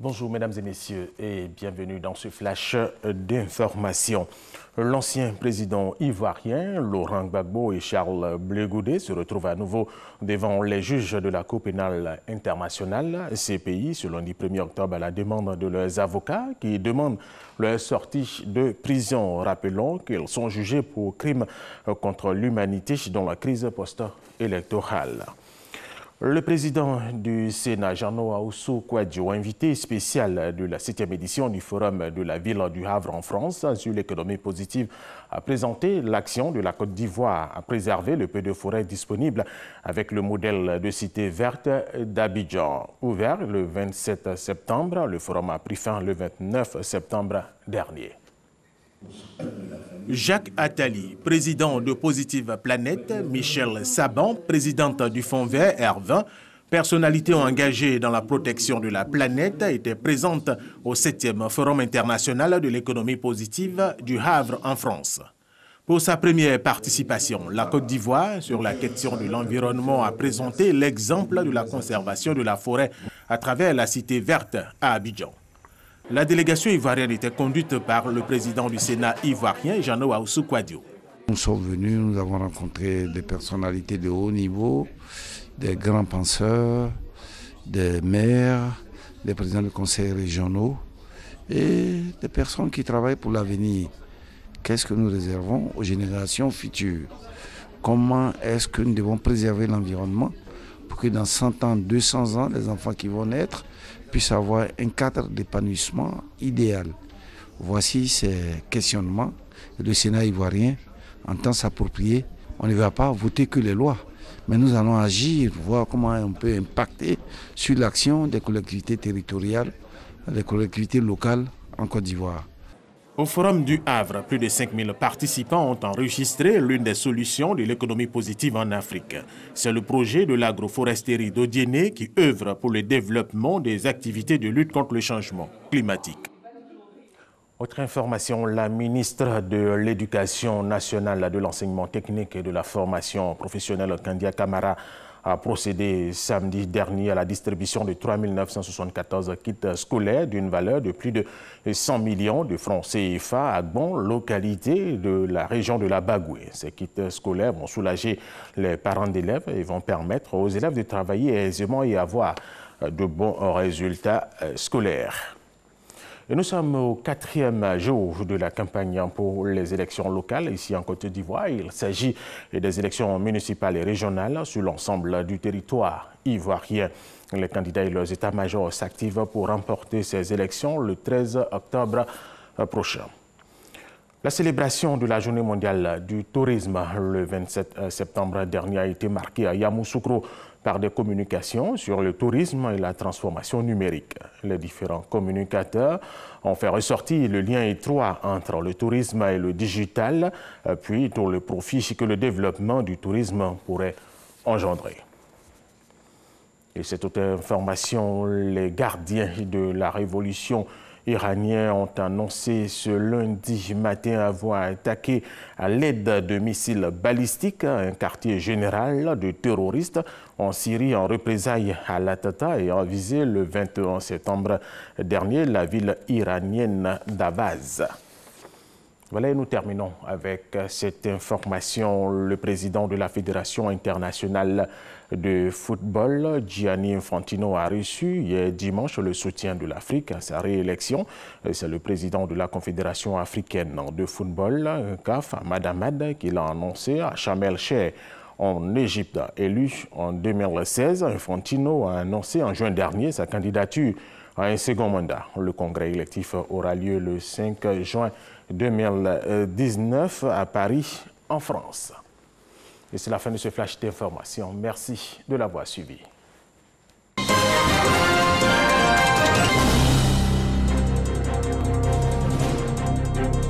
Bonjour mesdames et messieurs et bienvenue dans ce flash d'information. L'ancien président ivoirien Laurent Gbagbo et Charles Blé Goudé se retrouvent à nouveau devant les juges de la Cour pénale internationale, CPI, ce lundi 1er octobre à la demande de leurs avocats qui demandent leur sortie de prison. Rappelons qu'ils sont jugés pour crimes contre l'humanité dans la crise post-électorale. Le président du Sénat, Jean-Noël Oussou-Kouadio, invité spécial de la 7e édition du Forum de la ville du Havre en France sur l'économie positive, a présenté l'action de la Côte d'Ivoire à préserver le peu de forêt disponible avec le modèle de cité verte d'Abidjan. Ouvert le 27 septembre, le forum a pris fin le 29 septembre dernier. Jacques Attali, président de Positive Planète, Michel Saban, présidente du Fonds vert R20, personnalités engagées dans la protection de la planète, étaient présentes au 7e Forum international de l'économie positive du Havre en France. Pour sa première participation, la Côte d'Ivoire, sur la question de l'environnement, a présenté l'exemple de la conservation de la forêt à travers la cité verte à Abidjan. La délégation ivoirienne était conduite par le président du Sénat ivoirien, Jean-Noël Oussou-Kouadio. Nous sommes venus, nous avons rencontré des personnalités de haut niveau, des grands penseurs, des maires, des présidents de conseils régionaux et des personnes qui travaillent pour l'avenir. Qu'est-ce que nous réservons aux générations futures? Comment est-ce que nous devons préserver l'environnement pour que dans 100 ans, 200 ans, les enfants qui vont naître puissent avoir un cadre d'épanouissement idéal. Voici ces questionnements. Le Sénat ivoirien entend s'approprier. On ne va pas voter que les lois, mais nous allons agir, voir comment on peut impacter sur l'action des collectivités territoriales, des collectivités locales en Côte d'Ivoire. Au Forum du Havre, plus de 5000 participants ont enregistré l'une des solutions de l'économie positive en Afrique. C'est le projet de l'agroforesterie d'Odiéné qui œuvre pour le développement des activités de lutte contre le changement climatique. Autre information, la ministre de l'Éducation nationale, de l'enseignement technique et de la formation professionnelle, Kandia Camara, a procédé samedi dernier à la distribution de 3 974 kits scolaires d'une valeur de plus de 100 millions de francs CFA à Gbon, localité de la région de la Bagoué. Ces kits scolaires vont soulager les parents d'élèves et vont permettre aux élèves de travailler aisément et avoir de bons résultats scolaires. Et nous sommes au 4e jour de la campagne pour les élections locales ici en Côte d'Ivoire. Il s'agit des élections municipales et régionales sur l'ensemble du territoire ivoirien. Les candidats et leurs états-majors s'activent pour remporter ces élections le 13 octobre prochain. La célébration de la Journée mondiale du tourisme le 27 septembre dernier a été marquée à Yamoussoukro par des communications sur le tourisme et la transformation numérique. Les différents communicateurs ont fait ressortir le lien étroit entre le tourisme et le digital, puis tout le profit que le développement du tourisme pourrait engendrer. Et cette autre information, les gardiens de la révolution iraniens ont annoncé ce lundi matin avoir attaqué à l'aide de missiles balistiques un quartier général de terroristes en Syrie en représailles à l'attentat et a visé le 21 septembre dernier la ville iranienne d'Abaz. Voilà, et nous terminons avec cette information. Le président de la Fédération internationale de football, Gianni Infantino, a reçu hier dimanche le soutien de l'Afrique à sa réélection. C'est le président de la Confédération africaine de football, CAF, Ahmad Ahmad, qui l'a annoncé à Sharm el-Sheikh en Égypte. Élu en 2016, Infantino a annoncé en juin dernier sa candidature à un second mandat. Le congrès électif aura lieu le 5 juin 2019 à Paris, en France. Et c'est la fin de ce flash d'information. Merci de l'avoir suivi.